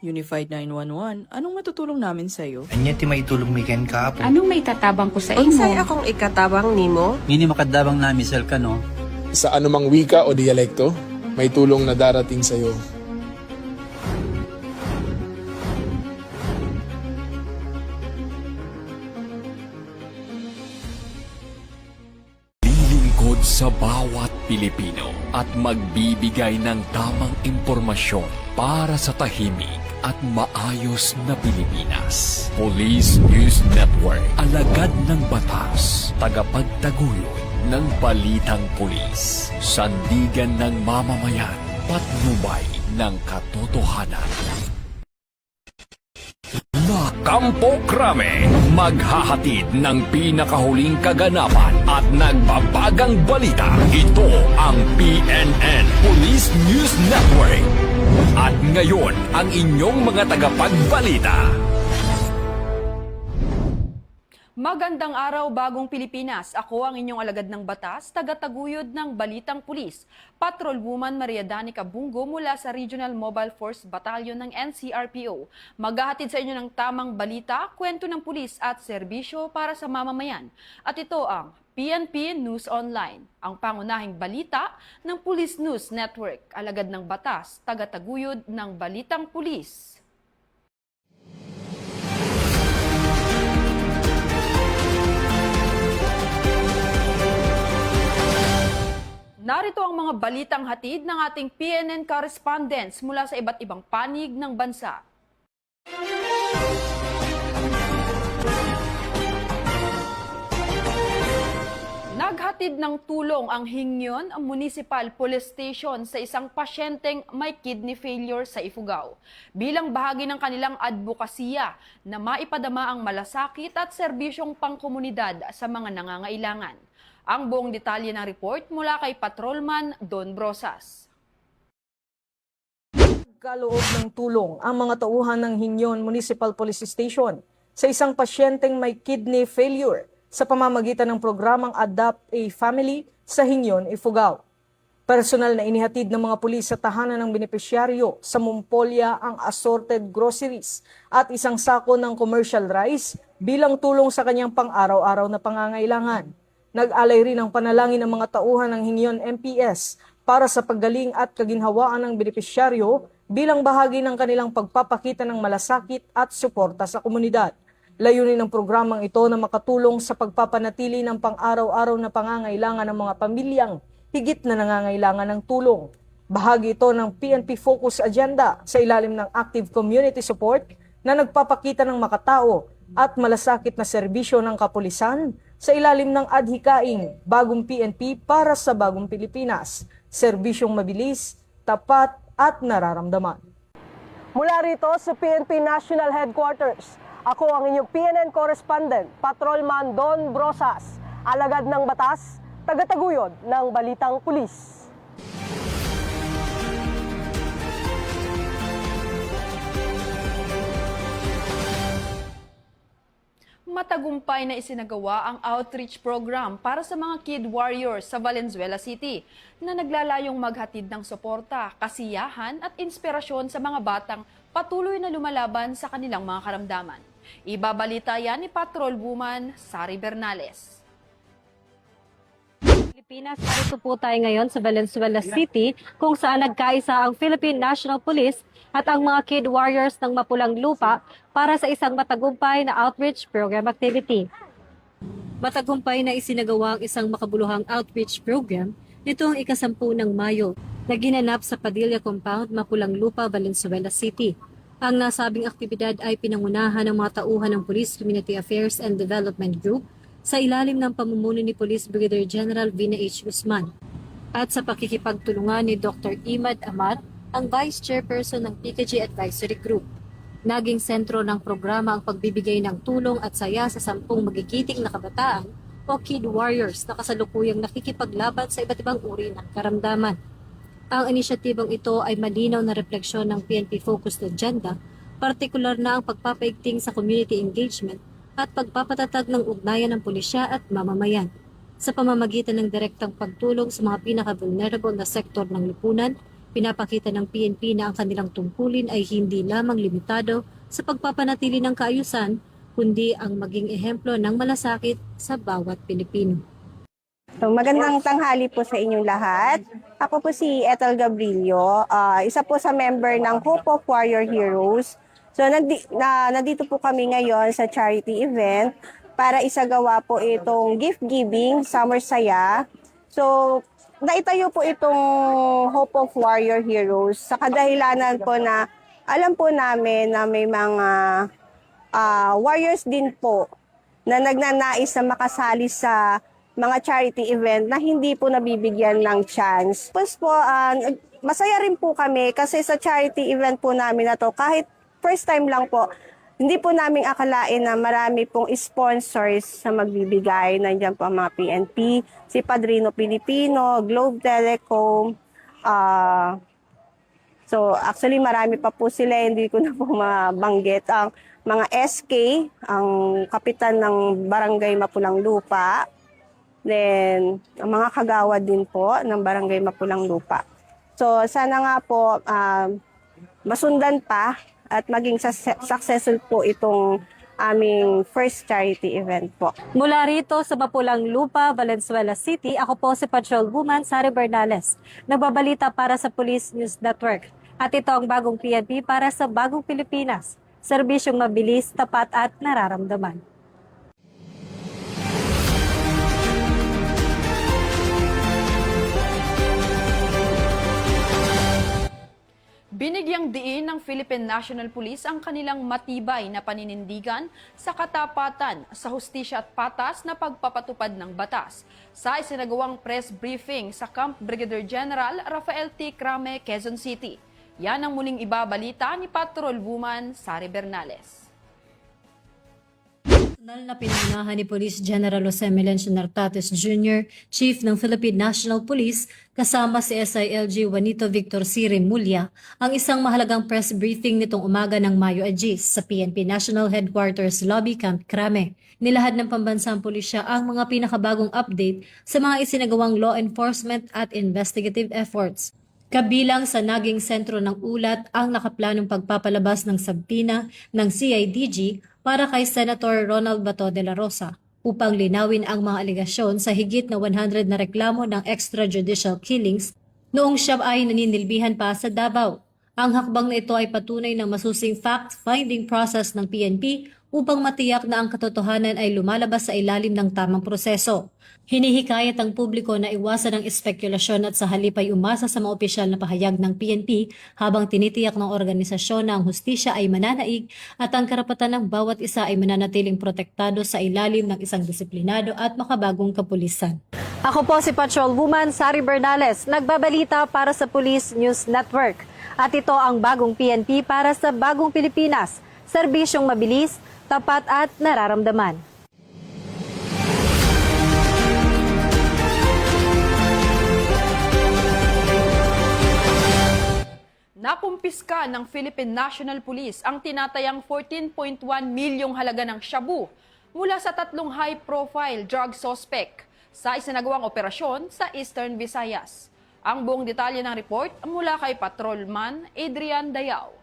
Unified 911, anong matutulong namin sa'yo? Anya ti maitulong mi ken kahapon. Anong may tatabang ko sa Unsay imo? akong ikatabang nimo? Ngini makadabang na misal ka no. Sa anumang wika o dialekto, may tulong na darating sa iyo. Lilingkod sa bawat Pilipino at magbibigay ng tamang impormasyon para sa tahimik at maayos na Pilipinas. Police News Network, alagad ng batas, tagapagtaguyod ng balitang pulis, sandigan ng mamamayan, patnubay ng katotohanan. La Campo Crame, maghahatid ng pinakahuling kaganapan at nagbabagang balita. Ito ang PNN Police News Network. At ngayon, ang inyong mga tagapagbalita. Magandang araw, Bagong Pilipinas. Ako ang inyong alagad ng batas, tagataguyod ng Balitang Pulis, Patrolwoman Maria Danica Bungo mula sa Regional Mobile Force Battalion ng NCRPO. Maghahatid sa inyo ng tamang balita, kwento ng pulis at serbisyo para sa mamamayan. At ito ang PNP News Online, ang pangunahing balita ng Police News Network, alagad ng batas, tagataguyod ng Balitang Pulis. Narito ang mga balitang hatid ng ating PNN correspondents mula sa iba't ibang panig ng bansa. Naghatid ng tulong ang Hingyon Municipal Police Station sa isang pasyenteng may kidney failure sa Ifugao bilang bahagi ng kanilang advokasya na maipadama ang malasakit at serbisyong pangkomunidad sa mga nangangailangan. Ang buong detalye ng report mula kay Patrolman Don Brosas. Kaloob ng tulong ang mga tauhan ng Hingyon Municipal Police Station sa isang pasyenteng may kidney failure sa pamamagitan ng programang Adopt a Family sa Hingyon, Ifugao. Personal na inihatid ng mga pulis sa tahanan ng benepisyaryo sa Mumpolya ang assorted groceries at isang sako ng commercial rice bilang tulong sa kanyang pang-araw-araw na pangangailangan. Nag-alay rin ang panalangin ng mga tauhan ng Hingyon MPS para sa paggaling at kaginhawaan ng benepisyaryo bilang bahagi ng kanilang pagpapakita ng malasakit at suporta sa komunidad. Layunin ng programang ito na makatulong sa pagpapanatili ng pang-araw-araw na pangangailangan ng mga pamilyang higit na nangangailangan ng tulong. Bahagi ito ng PNP Focus Agenda sa ilalim ng Active Community Support na nagpapakita ng makatao at malasakit na serbisyo ng kapulisan sa ilalim ng adhikaing Bagong PNP para sa Bagong Pilipinas, serbisyong mabilis, tapat at nararamdaman. Mula rito sa PNP National Headquarters, ako ang inyong PNN correspondent, Patrolman Don Brosas, alagad ng batas, tagataguyod ng Balitang Pulis. Matagumpay na isinagawa ang outreach program para sa mga Kid Warriors sa Valenzuela City na naglalayong maghatid ng suporta, kasiyahan at inspirasyon sa mga batang patuloy na lumalaban sa kanilang mga karamdaman. Ibabalita yan ni Patrolwoman Sari Bernales. Pilipinas, narito po tayo ngayon sa Valenzuela City kung saan nagkaisa ang Philippine National Police at ang mga Kid Warriors ng Mapulang Lupa para sa isang matagumpay na outreach program activity. Matagumpay na isinagawa ang isang makabuluhang outreach program nitong ika-10 ng Mayo na ginanap sa Padilla Compound, Mapulang Lupa, Valenzuela City. Ang nasabing aktibidad ay pinangunahan ng mga tauhan ng Police Community Affairs and Development Group sa ilalim ng pamumuno ni Police Brigadier General Vina H. Guzman at sa pakikipagtulungan ni Dr. Imad Amat, ang Vice Chairperson ng PKG Advisory Group. Naging sentro ng programa ang pagbibigay ng tulong at saya sa 10 magigiting na kabataan o Kid Warriors na kasalukuyang nakikipaglaban sa iba't ibang uri ng karamdaman. Ang inisyatibong ito ay malinaw na refleksyon ng PNP-focused agenda, partikular na ang pagpapaigting sa community engagement at pagpapatatag ng ugnayan ng pulisya at mamamayan sa pamamagitan ng direktang pagtulong sa mga pinaka-vulnerable na sektor ng lipunan, Pinapakita ng PNP na ang kanilang tungkulin ay hindi lamang limitado sa pagpapanatili ng kaayusan, kundi ang maging ehemplo ng malasakit sa bawat Pilipino. So, magandang tanghali po sa inyong lahat. Ako po si Ethel Gabrillo, isa po sa member ng Hope of Warrior Heroes. So, nandito po kami ngayon sa charity event para isagawa po itong gift giving, Summer Saya. So, naitayo po itong Hope of Warrior Heroes sa kadahilanan po na alam po namin na may mga warriors din po na nagnanais na makasali sa mga charity event na hindi po nabibigyan ng chance. Tapos po, masaya rin po kami kasi sa charity event po namin na to, kahit first time lang po, hindi po namin akalain na marami pong sponsors na magbibigay. Nandiyan po ang mga PNP, si Padrino Pilipino, Globe Telecom. So actually marami pa po sila, hindi ko na po mabanggit. Ang mga SK, ang kapitan ng Barangay Mapulang Lupa. Then ang mga kagawad din po ng Barangay Mapulang Lupa. So sana nga po masundan pa at maging successful po itong aming first charity event po. Mula rito sa Mapulang Lupa, Valenzuela City, ako po si Patrolwoman Sari Bernales. Nagbabalita para sa Police News Network. At ito ang bagong PNP para sa bagong Pilipinas. Serbisyong mabilis, tapat at nararamdaman. Binigyang diin ng Philippine National Police ang kanilang matibay na paninindigan sa katapatan, sa hustisya at patas na pagpapatupad ng batas. Sa isinagawang press briefing sa Camp Brigadier General Rafael T. Crame, Quezon City. Yan ang muling ibabalita ni Patrolwoman Sari Bernales. Personal na pinangunahan ni Police General Jose Melencio Nartates Jr., Chief ng Philippine National Police, kasama si SILG Juanito Victor C. Remulla, ang isang mahalagang press briefing nitong umaga ng Mayo Agis sa PNP National Headquarters Lobby, Camp Crame. Nilahad ng pambansang pulisya ang mga pinakabagong update sa mga isinagawang law enforcement at investigative efforts. Kabilang sa naging sentro ng ulat ang nakaplanong pagpapalabas ng sabina ng CIDG para kay Senator Ronald Bato de la Rosa upang linawin ang mga alegasyon sa higit na 100 na reklamo ng extrajudicial killings noong siya ay naninilbihan pa sa Davao. Ang hakbang na ito ay patunay ng masusing fact-finding process ng PNP upang matiyak na ang katotohanan ay lumalabas sa ilalim ng tamang proseso. Hinihikayat ang publiko na iwasan ang espekulasyon at sa halip ay umasa sa mga opisyal na pahayag ng PNP habang tinitiyak ng organisasyon na ang hustisya ay mananaig at ang karapatan ng bawat isa ay mananatiling protektado sa ilalim ng isang disiplinado at makabagong kapulisan. Ako po si Patrolwoman Sari Bernales, nagbabalita para sa Police News Network. At ito ang bagong PNP para sa bagong Pilipinas, serbisyong mabilis, tapat at nararamdaman. Nakumpiska ng Philippine National Police ang tinatayang 14.1 milyong halaga ng shabu mula sa 3 high-profile drug suspect sa isinagawang operasyon sa Eastern Visayas. Ang buong detalye ng report mula kay Patrolman Adrian Dayao.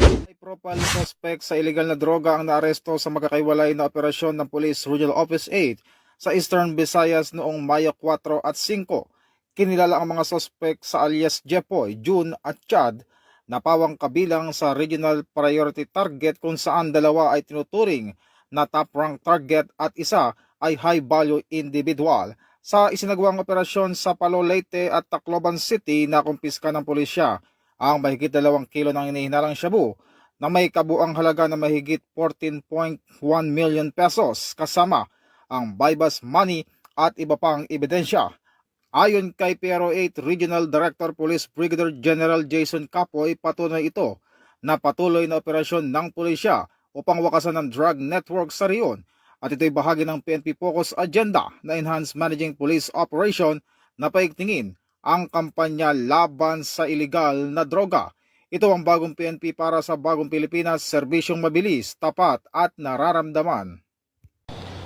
High-profile suspect sa illegal na droga ang naaresto sa magkakaiwalay na operasyon ng Police Regional Office 8 sa Eastern Visayas noong Mayo 4 at 5. Kinilala ang mga suspect sa alias Jepoy, June at Chad na pawang kabilang sa Regional Priority Target kung saan dalawa ay tinuturing na top-rank target at isa ay high-value individual. Sa isinagawang operasyon sa Palo Leyte at Tacloban City na kumpiska ng pulisya ang mahigit 2 kilo ng inihinalang shabu na may kabuang halaga na mahigit 14.1 million pesos kasama ang buy-bus money at iba pang ebidensya. Ayon kay PRO8 Regional Director Police Brigadier General Jason Capoy, patunay ito na patuloy na operasyon ng pulisya upang wakasan ang drug network sa riyon at ito'y bahagi ng PNP Focus Agenda na Enhanced Managing Police Operation na paigtingin ang kampanya laban sa iligal na droga. Ito ang bagong PNP para sa bagong Pilipinas, serbisyong mabilis, tapat at nararamdaman.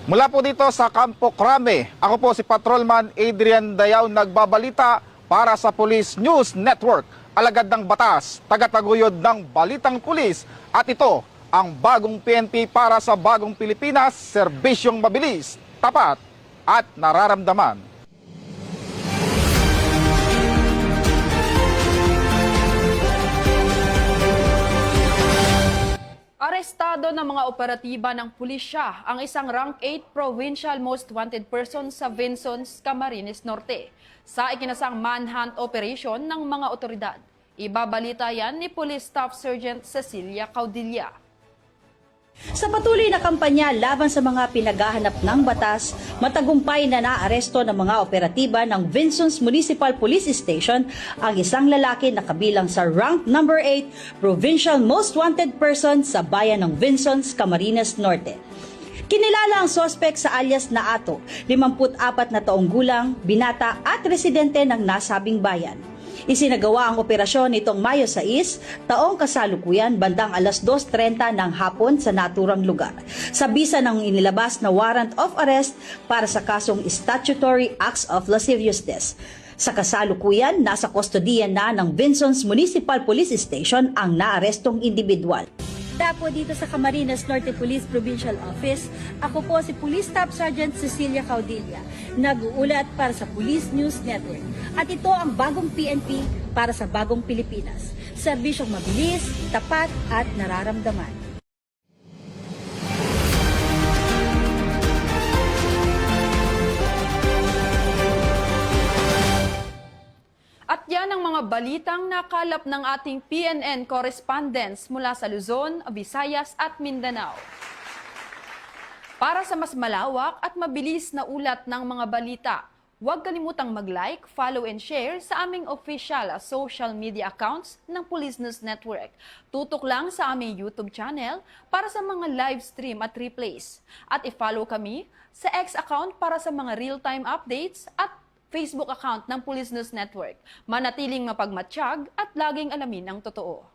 Mula po dito sa Campo Crame, ako po si Patrolman Adrian Dayao nagbabalita Para sa Police News Network, alagad ng batas, tagataguyod ng balitang pulis, at ito ang bagong PNP para sa bagong Pilipinas, serbisyong mabilis, tapat at nararamdaman. Arestado ng mga operatiba ng pulisya ang isang rank 8 provincial most wanted person sa Vinsons, Camarines Norte sa ikinasang manhunt operation ng mga otoridad. Ibabalita yan ni Police Staff Sergeant Cecilia Caudilla. Sa patuloy na kampanya laban sa mga pinaghahanap ng batas, matagumpay na naaresto ng mga operatiba ng Vinsons Municipal Police Station ang isang lalaki na kabilang sa rank number 8 Provincial Most Wanted Person sa bayan ng Vinsons, Camarines Norte. Kinilala ang sospek sa alias na Ato, 54 na taong gulang, binata at residente ng nasabing bayan. Isinagawa ang operasyon nitong Mayo 6, taong kasalukuyan bandang alas 2:30 ng hapon sa naturang lugar. Sa bisa ng inilabas na warrant of arrest para sa kasong statutory acts of lasciviousness. Sa kasalukuyan, nasa kustodiyan na ng Vinsons Municipal Police Station ang naarestong individual. Po dito sa Camarines Norte Police Provincial Office, ako po si Police Staff Sergeant Cecilia Caudilla, nag-uulat para sa Police News Network. At ito ang bagong PNP para sa bagong Pilipinas. Serbisyong mabilis, tapat at nararamdaman. At yan ang mga balitang nakalap ng ating PNN correspondents mula sa Luzon, Visayas at Mindanao. Para sa mas malawak at mabilis na ulat ng mga balita, huwag kalimutang mag-like, follow and share sa aming official social media accounts ng Police News Network. Tutok lang sa aming YouTube channel para sa mga live stream at replays. At i-follow kami sa X account para sa mga real-time updates at Facebook account ng Police News Network. Manatiling mapagmatsyag at laging alamin ang totoo.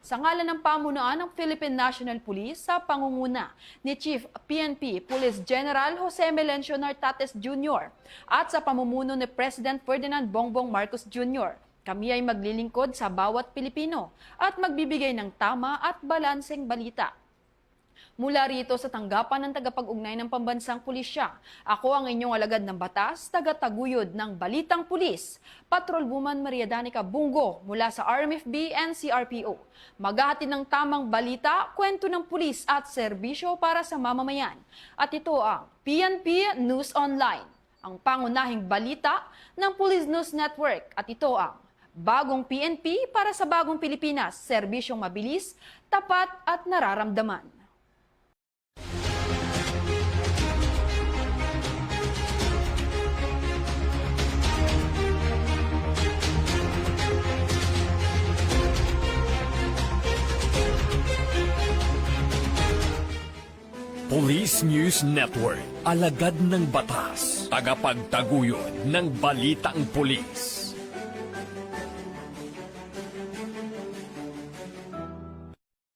Sa ngalan ng pamunuan ng Philippine National Police sa pangunguna ni Chief PNP Police General Jose Melencio Nartates Jr. at sa pamumuno ni President Ferdinand Bongbong Marcos Jr., kami ay maglilingkod sa bawat Pilipino at magbibigay ng tama at balanseng balita. Mula rito sa tanggapan ng tagapag-ugnay ng pambansang pulisya, ako ang inyong alagad ng batas, tagataguyod ng Balitang Pulis, Patrolwoman Maria Danica Bungo mula sa RMFB and CRPO. Maghahatid ng tamang balita, kwento ng pulis at serbisyo para sa mamamayan. At ito ang PNP News Online, ang pangunahing balita ng Police News Network. At ito ang bagong PNP para sa bagong Pilipinas, serbisyong mabilis, tapat at nararamdaman. Police News Network, alagad ng batas, tagapagtaguyod ng balitang pulis.